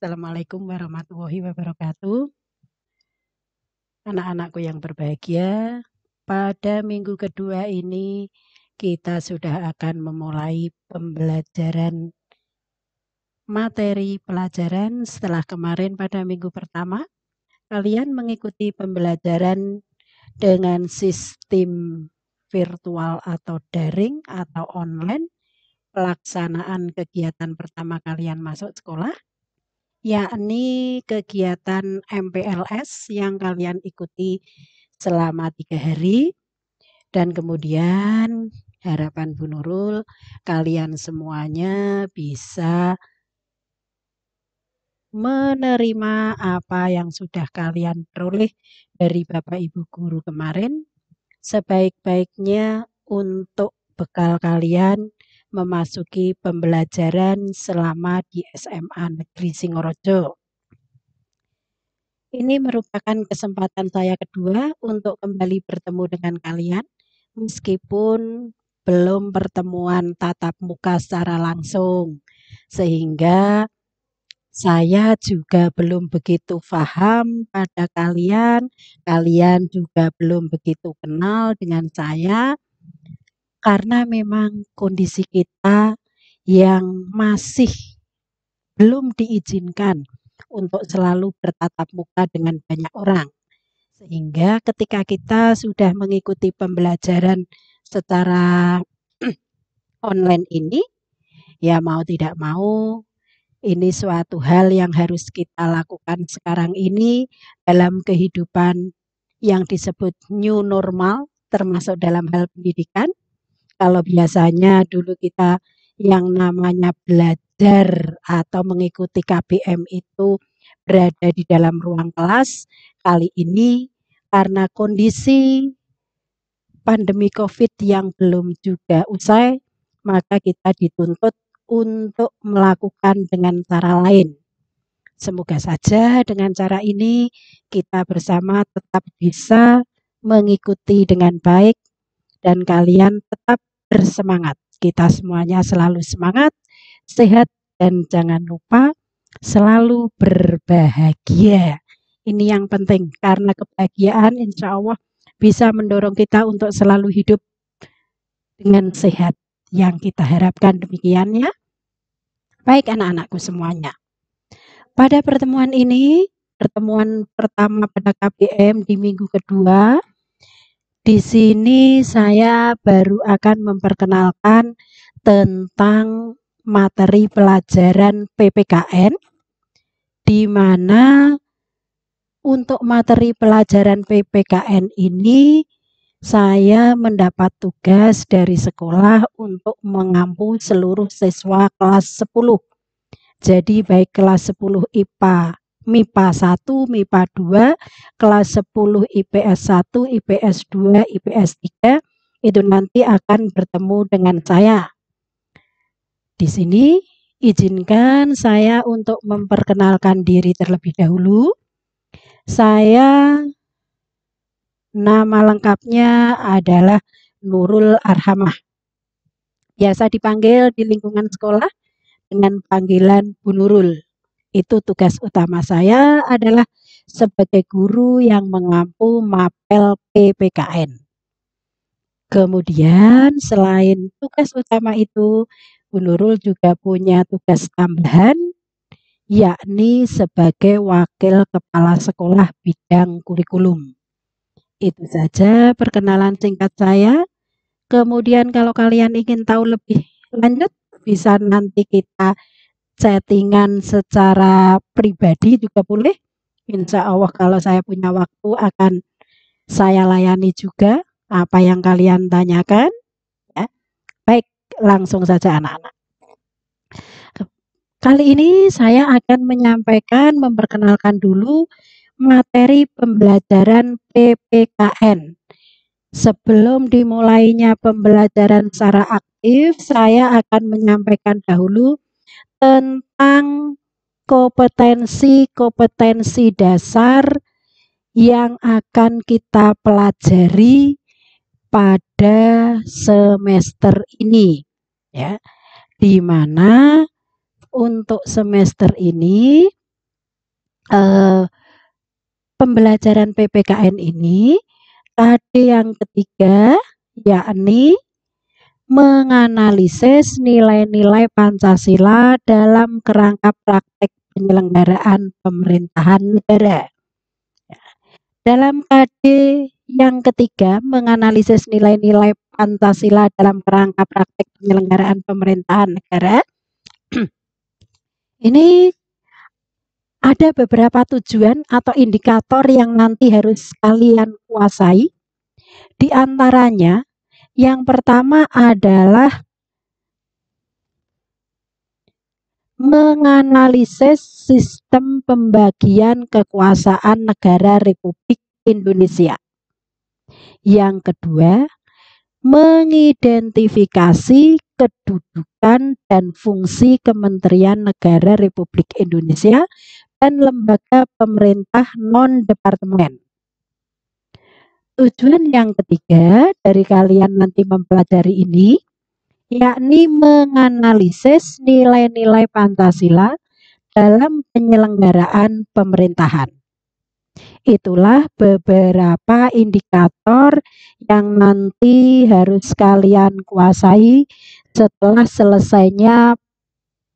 Assalamualaikum warahmatullahi wabarakatuh. Anak-anakku yang berbahagia, pada minggu kedua ini kita sudah akan memulai pembelajaran materi pelajaran setelah kemarin pada minggu pertama. Kalian mengikuti pembelajaran dengan sistem virtual atau daring atau online. Pelaksanaan kegiatan pertama kalian masuk sekolah, yakni kegiatan MPLS yang kalian ikuti selama 3 hari. Dan kemudian harapan Bu Nurul, kalian semuanya bisa menerima apa yang sudah kalian peroleh dari Bapak Ibu Guru kemarin, sebaik-baiknya untuk bekal kalian memasuki pembelajaran selama di SMA Negeri Singorojo. Ini merupakan kesempatan saya kedua untuk kembali bertemu dengan kalian, meskipun belum pertemuan tatap muka secara langsung, sehingga saya juga belum begitu paham pada kalian, kalian juga belum begitu kenal dengan saya, karena memang kondisi kita yang masih belum diizinkan untuk selalu bertatap muka dengan banyak orang. Sehingga ketika kita sudah mengikuti pembelajaran secara online ini, ya mau tidak mau, ini suatu hal yang harus kita lakukan sekarang ini dalam kehidupan yang disebut new normal, termasuk dalam hal pendidikan. Kalau biasanya dulu kita yang namanya belajar atau mengikuti KBM itu berada di dalam ruang kelas, kali ini karena kondisi pandemi COVID yang belum juga usai, maka kita dituntut untuk melakukan dengan cara lain. Semoga saja dengan cara ini kita bersama tetap bisa mengikuti dengan baik dan kalian tetap bersemangat. Kita semuanya selalu semangat, sehat, dan jangan lupa selalu berbahagia. Ini yang penting, karena kebahagiaan insya Allah bisa mendorong kita untuk selalu hidup dengan sehat. Yang kita harapkan demikian ya. Baik anak-anakku semuanya. Pada pertemuan ini, pertemuan pertama pada KBM di minggu kedua, di sini saya baru akan memperkenalkan tentang materi pelajaran PPKN, di mana untuk materi pelajaran PPKN ini saya mendapat tugas dari sekolah untuk mengampu seluruh siswa kelas 10. Jadi baik kelas 10 MIPA 1, MIPA 2, kelas 10 IPS 1, IPS 2, IPS 3 itu nanti akan bertemu dengan saya. Di sini izinkan saya untuk memperkenalkan diri terlebih dahulu. Saya nama lengkapnya adalah Nurul Arhamah. Biasa dipanggil di lingkungan sekolah dengan panggilan Bu Nurul. Itu tugas utama saya adalah sebagai guru yang mengampu mapel PPKN. Kemudian selain tugas utama itu, Bu Nurul juga punya tugas tambahan, yakni sebagai wakil kepala sekolah bidang kurikulum. Itu saja perkenalan singkat saya. Kemudian kalau kalian ingin tahu lebih lanjut, bisa nanti kita chattingan secara pribadi juga boleh. Insya Allah kalau saya punya waktu akan saya layani juga apa yang kalian tanyakan. Ya. Baik, langsung saja anak-anak. Kali ini saya akan menyampaikan, memperkenalkan dulu materi pembelajaran PPKN. Sebelum dimulainya pembelajaran secara aktif, saya akan menyampaikan dahulu tentang kompetensi-kompetensi dasar yang akan kita pelajari pada semester ini, ya. Di mana untuk semester ini eh, pembelajaran PPKN ini, KD yang ketiga yakni menganalisis nilai-nilai Pancasila dalam kerangka praktek penyelenggaraan pemerintahan negara. Dalam KD yang ketiga, menganalisis nilai-nilai Pancasila dalam kerangka praktek penyelenggaraan pemerintahan negara. Ini ada beberapa tujuan atau indikator yang nanti harus kalian kuasai. Di antaranya, yang pertama adalah menganalisis sistem pembagian kekuasaan negara Republik Indonesia. Yang kedua, mengidentifikasi kedudukan dan fungsi Kementerian Negara Republik Indonesia dan lembaga pemerintah non-departemen. Tujuan yang ketiga dari kalian nanti mempelajari ini, yakni menganalisis nilai-nilai Pancasila dalam penyelenggaraan pemerintahan. Itulah beberapa indikator yang nanti harus kalian kuasai setelah selesainya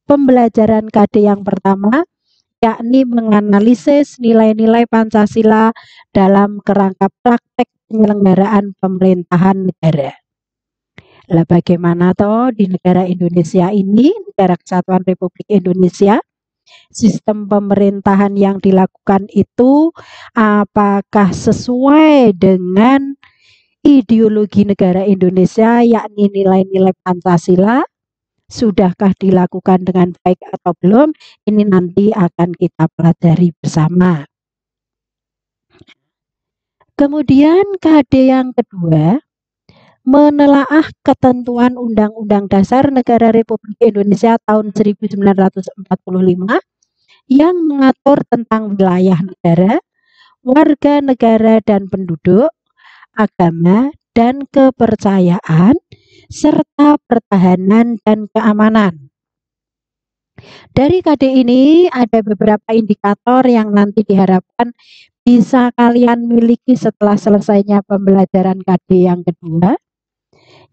pembelajaran KD yang pertama, yakni menganalisis nilai-nilai Pancasila dalam kerangka praktek penyelenggaraan pemerintahan negara. Lah bagaimana toh di negara Indonesia ini, negara Kesatuan Republik Indonesia, sistem pemerintahan yang dilakukan itu apakah sesuai dengan ideologi negara Indonesia, yakni nilai-nilai Pancasila? Sudahkah dilakukan dengan baik atau belum? Ini nanti akan kita pelajari bersama. Kemudian KD yang kedua, menelaah ketentuan Undang-Undang Dasar Negara Republik Indonesia tahun 1945 yang mengatur tentang wilayah negara, warga negara dan penduduk, agama dan kepercayaan, serta pertahanan dan keamanan. Dari KD ini ada beberapa indikator yang nanti diharapkan bisa kalian miliki setelah selesainya pembelajaran KD yang kedua.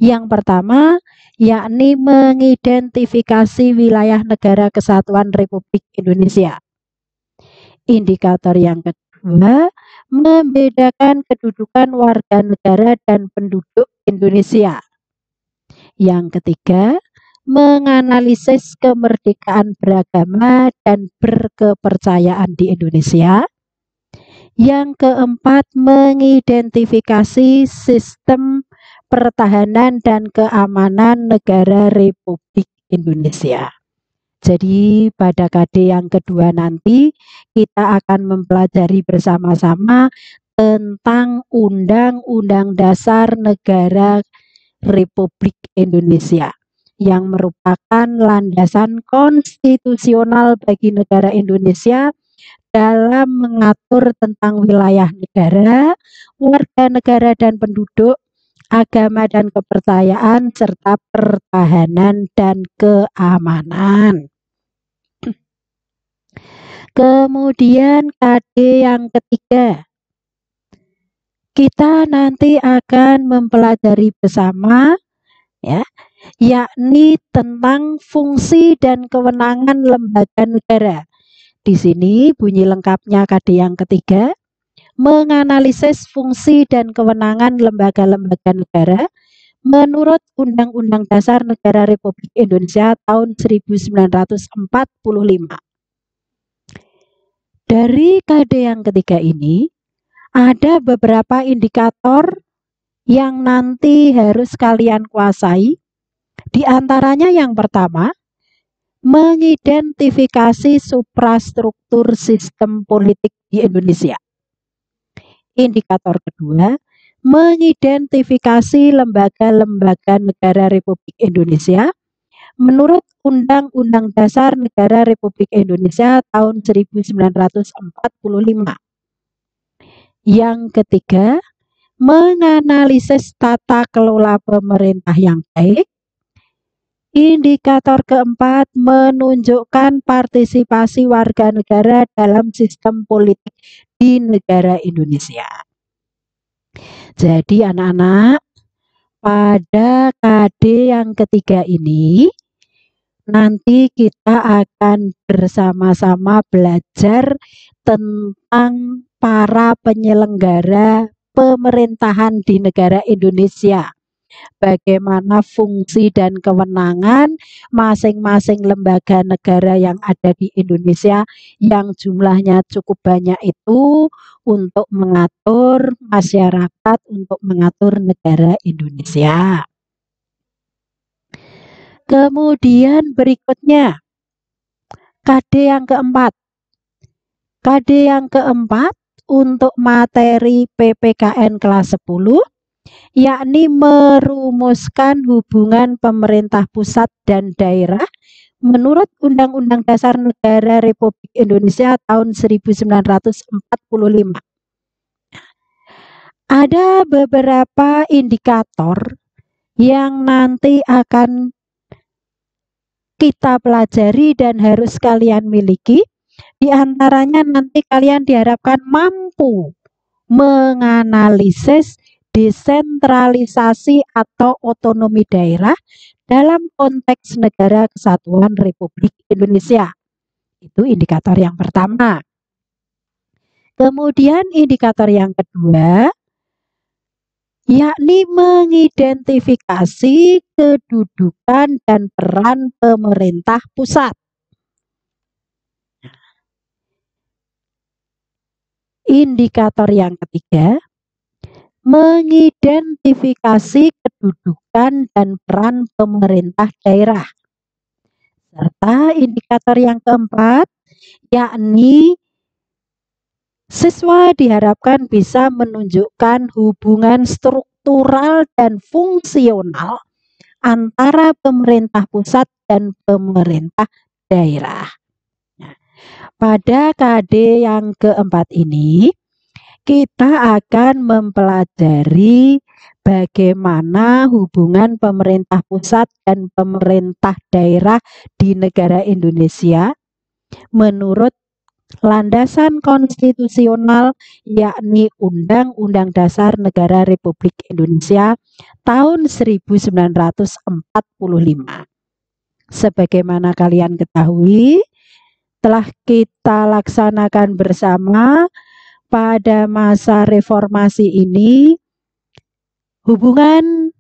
Yang pertama, yakni mengidentifikasi wilayah negara kesatuan Republik Indonesia. Indikator yang kedua, membedakan kedudukan warga negara dan penduduk Indonesia. Yang ketiga, menganalisis kemerdekaan beragama dan berkepercayaan di Indonesia. Yang keempat, mengidentifikasi sistem pertahanan dan keamanan negara Republik Indonesia. Jadi pada KD yang kedua nanti kita akan mempelajari bersama-sama tentang Undang-Undang Dasar Negara Republik Indonesia yang merupakan landasan konstitusional bagi negara Indonesia dalam mengatur tentang wilayah negara, warga negara dan penduduk, agama dan kepercayaan, serta pertahanan dan keamanan. Kemudian KD yang ketiga, kita nanti akan mempelajari bersama ya, yakni tentang fungsi dan kewenangan lembaga negara. Di sini bunyi lengkapnya KD yang ketiga, menganalisis fungsi dan kewenangan lembaga-lembaga negara menurut Undang-Undang Dasar Negara Republik Indonesia tahun 1945. Dari KD yang ketiga ini, ada beberapa indikator yang nanti harus kalian kuasai. Di antaranya yang pertama, mengidentifikasi suprastruktur sistem politik di Indonesia. Indikator kedua, mengidentifikasi lembaga-lembaga negara Republik Indonesia menurut Undang-Undang Dasar Negara Republik Indonesia tahun 1945. Yang ketiga, menganalisis tata kelola pemerintah yang baik. Indikator keempat menunjukkan partisipasi warga negara dalam sistem politik di negara Indonesia. Jadi anak-anak, pada KD yang ketiga ini nanti kita akan bersama-sama belajar tentang para penyelenggara pemerintahan di negara Indonesia. Bagaimana fungsi dan kewenangan masing-masing lembaga negara yang ada di Indonesia yang jumlahnya cukup banyak itu untuk mengatur masyarakat, untuk mengatur negara Indonesia. Kemudian berikutnya, KD yang keempat. KD yang keempat untuk materi PPKN kelas 10, yakni merumuskan hubungan pemerintah pusat dan daerah menurut Undang-Undang Dasar Negara Republik Indonesia tahun 1945. Ada beberapa indikator yang nanti akan kita pelajari dan harus kalian miliki. Di antaranya nanti kalian diharapkan mampu menganalisis desentralisasi atau otonomi daerah dalam konteks Negara Kesatuan Republik Indonesia. Itu indikator yang pertama. Kemudian indikator yang kedua, yakni mengidentifikasi kedudukan dan peran pemerintah pusat. Indikator yang ketiga, mengidentifikasi kedudukan dan peran pemerintah daerah. Serta indikator yang keempat, yakni siswa diharapkan bisa menunjukkan hubungan struktural dan fungsional antara pemerintah pusat dan pemerintah daerah. Pada KD yang keempat ini, kita akan mempelajari bagaimana hubungan pemerintah pusat dan pemerintah daerah di negara Indonesia menurut landasan konstitusional, yakni Undang-Undang Dasar Negara Republik Indonesia tahun 1945. Sebagaimana kalian ketahui, telah kita laksanakan bersama pada masa reformasi ini, hubungan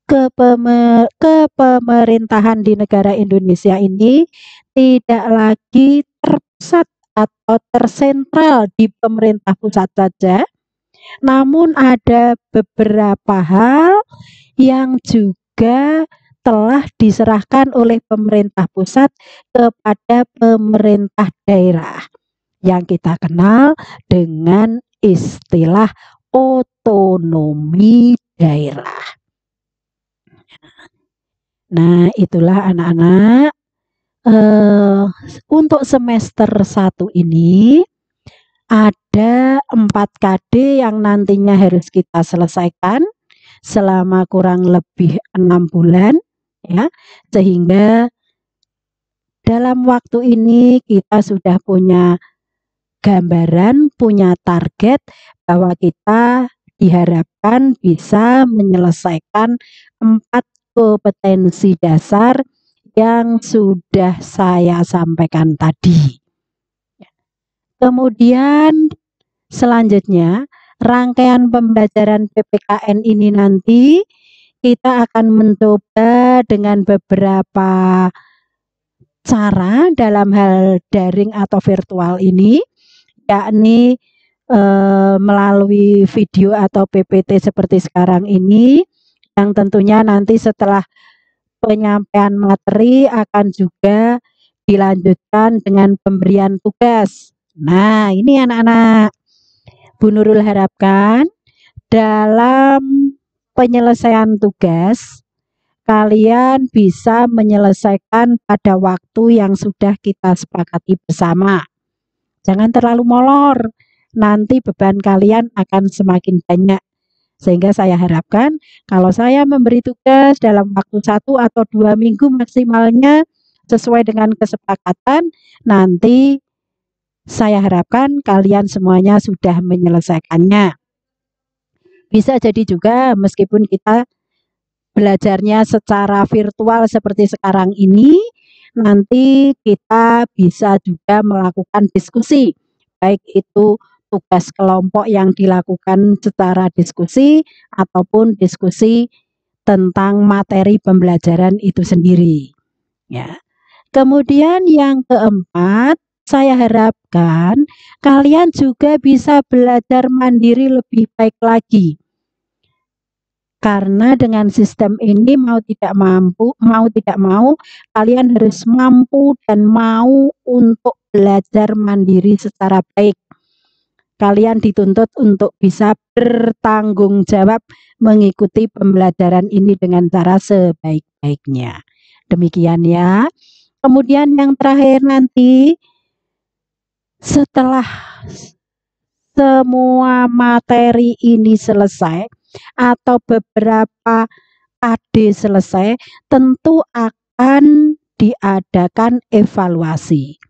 kepemerintahan di negara Indonesia ini tidak lagi terpusat atau tersentral di pemerintah pusat saja, namun ada beberapa hal yang juga telah diserahkan oleh pemerintah pusat kepada pemerintah daerah yang kita kenal dengan istilah otonomi daerah. Nah, itulah anak-anak, untuk semester 1 ini ada 4 KD yang nantinya harus kita selesaikan selama kurang lebih 6 bulan. Ya, sehingga dalam waktu ini kita sudah punya gambaran, punya target bahwa kita diharapkan bisa menyelesaikan 4 kompetensi dasar yang sudah saya sampaikan tadi. Kemudian selanjutnya rangkaian pembelajaran PPKN ini nanti kita akan mencoba dengan beberapa cara dalam hal daring atau virtual ini, yakni melalui video atau PPT seperti sekarang ini, yang tentunya nanti setelah penyampaian materi akan juga dilanjutkan dengan pemberian tugas. Nah, ini anak-anak, Bu Nurul harapkan dalam penyelesaian tugas kalian bisa menyelesaikan pada waktu yang sudah kita sepakati bersama. Jangan terlalu molor, nanti beban kalian akan semakin banyak. Sehingga saya harapkan kalau saya memberi tugas dalam waktu 1 atau 2 minggu maksimalnya sesuai dengan kesepakatan, nanti saya harapkan kalian semuanya sudah menyelesaikannya. Bisa jadi juga meskipun kita belajarnya secara virtual seperti sekarang ini, nanti kita bisa juga melakukan diskusi, baik itu tugas kelompok yang dilakukan secara diskusi ataupun diskusi tentang materi pembelajaran itu sendiri. Ya. Kemudian yang keempat, saya harapkan kalian juga bisa belajar mandiri lebih baik lagi. Karena dengan sistem ini mau tidak mau, kalian harus mampu dan mau untuk belajar mandiri secara baik. Kalian dituntut untuk bisa bertanggung jawab mengikuti pembelajaran ini dengan cara sebaik-baiknya. Demikian ya. Kemudian yang terakhir nanti, setelah semua materi ini selesai atau beberapa AD selesai, tentu akan diadakan evaluasi.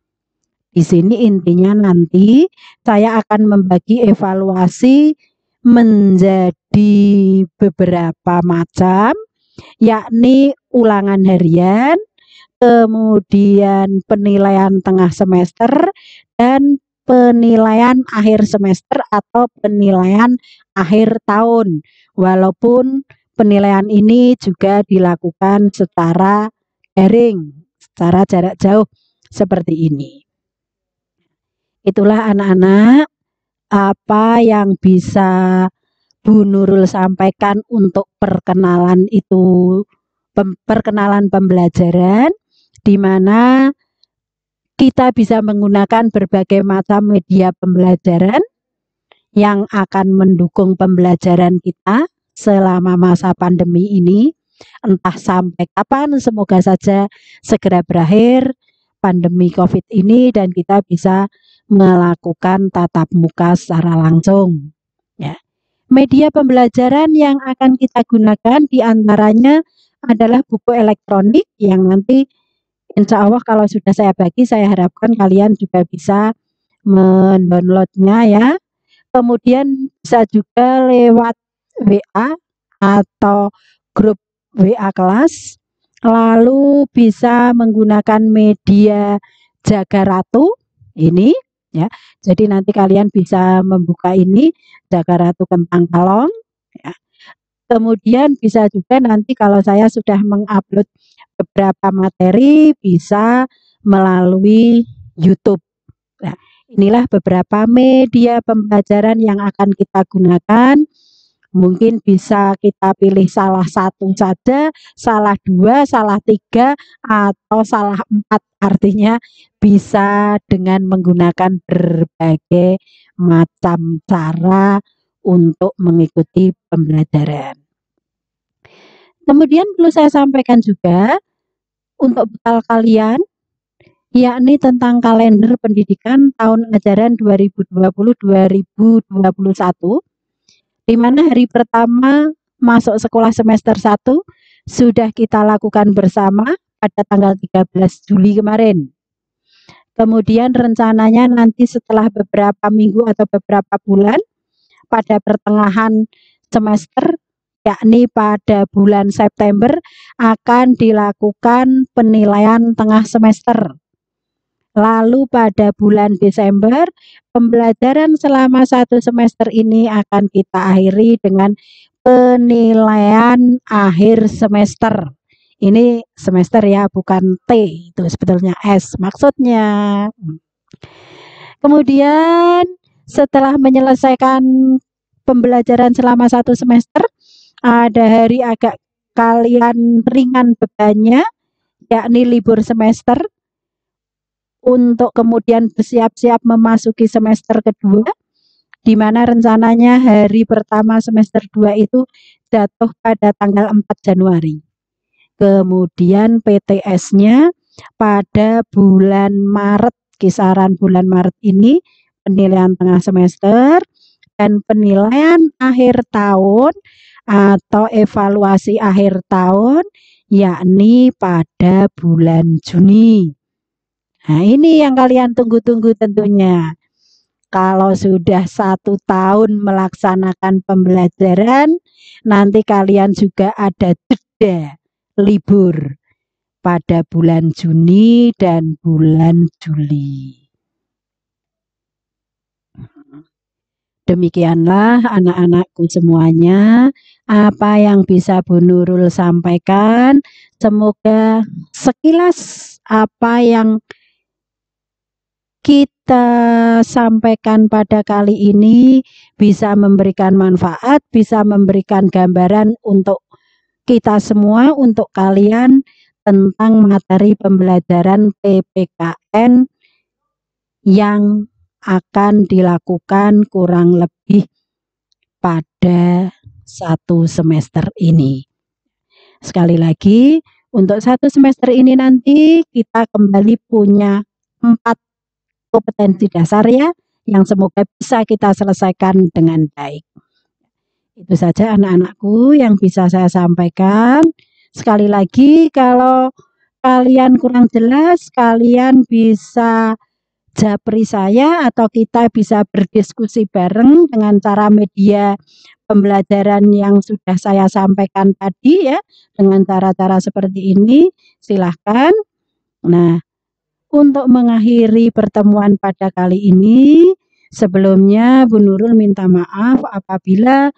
Di sini intinya nanti saya akan membagi evaluasi menjadi beberapa macam, yakni ulangan harian, kemudian penilaian tengah semester, dan penilaian akhir semester atau penilaian akhir tahun. Walaupun penilaian ini juga dilakukan secara daring, secara jarak jauh seperti ini. Itulah anak-anak apa yang bisa Bu Nurul sampaikan untuk perkenalan perkenalan pembelajaran, di mana kita bisa menggunakan berbagai macam media pembelajaran yang akan mendukung pembelajaran kita selama masa pandemi ini. Entah sampai kapan, semoga saja segera berakhir pandemi COVID ini dan kita bisa melakukan tatap muka secara langsung. Ya. Media pembelajaran yang akan kita gunakan diantaranya adalah buku elektronik yang nanti insya Allah kalau sudah saya bagi, saya harapkan kalian juga bisa mendownloadnya ya. Kemudian bisa juga lewat WA atau grup WA kelas. Lalu bisa menggunakan media Jaga Ratu ini ya. Jadi nanti kalian bisa membuka ini Jaga Ratu Kentang Kalong ya. Kemudian bisa juga nanti kalau saya sudah mengupload beberapa materi bisa melalui YouTube. Nah, inilah beberapa media pembelajaran yang akan kita gunakan. Mungkin bisa kita pilih salah satu saja, salah dua, salah tiga, atau salah empat. Artinya bisa dengan menggunakan berbagai macam cara untuk mengikuti pembelajaran. Kemudian perlu saya sampaikan juga untuk bekal kalian, yakni tentang kalender pendidikan tahun ajaran 2020-2021, di mana hari pertama masuk sekolah semester 1 sudah kita lakukan bersama pada tanggal 13 Juli kemarin. Kemudian rencananya nanti setelah beberapa minggu atau beberapa bulan pada pertengahan semester, yakni pada bulan September akan dilakukan penilaian tengah semester. Lalu pada bulan Desember, pembelajaran selama 1 semester ini akan kita akhiri dengan penilaian akhir semester. Ini semester ya, bukan T, itu sebetulnya S maksudnya. Kemudian setelah menyelesaikan pembelajaran selama 1 semester, ada hari agak kalian ringan bebannya, yakni libur semester, untuk kemudian bersiap-siap memasuki semester kedua, di mana rencananya hari pertama semester 2 itu jatuh pada tanggal 4 Januari. Kemudian PTS-nya pada bulan Maret, kisaran bulan Maret ini penilaian tengah semester, dan penilaian akhir tahun atau evaluasi akhir tahun, yakni pada bulan Juni. Nah, ini yang kalian tunggu-tunggu tentunya. Kalau sudah 1 tahun melaksanakan pembelajaran, nanti kalian juga ada jeda libur pada bulan Juni dan bulan Juli. Demikianlah anak-anakku semuanya, apa yang bisa Bu Nurul sampaikan. Semoga sekilas apa yang kita sampaikan pada kali ini bisa memberikan manfaat, bisa memberikan gambaran untuk kita semua, untuk kalian tentang materi pembelajaran PPKN yang akan dilakukan kurang lebih pada 1 semester ini. Sekali lagi, untuk 1 semester ini nanti kita kembali punya 4 kompetensi dasar ya, yang semoga bisa kita selesaikan dengan baik. Itu saja anak-anakku yang bisa saya sampaikan. Sekali lagi, kalau kalian kurang jelas, kalian bisa japri saya atau kita bisa berdiskusi bareng dengan cara media pembelajaran yang sudah saya sampaikan tadi ya, dengan cara-cara seperti ini, silahkan. Nah, untuk mengakhiri pertemuan pada kali ini, sebelumnya Bu Nurul minta maaf apabila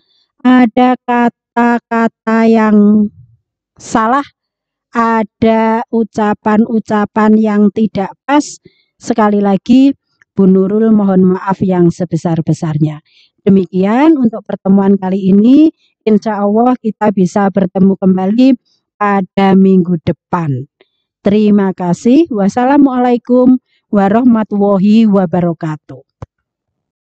ada kata-kata yang salah, ada ucapan-ucapan yang tidak pas. Sekali lagi, Bu Nurul mohon maaf yang sebesar-besarnya. Demikian untuk pertemuan kali ini. Insya Allah kita bisa bertemu kembali pada minggu depan. Terima kasih. Wassalamualaikum warahmatullahi wabarakatuh.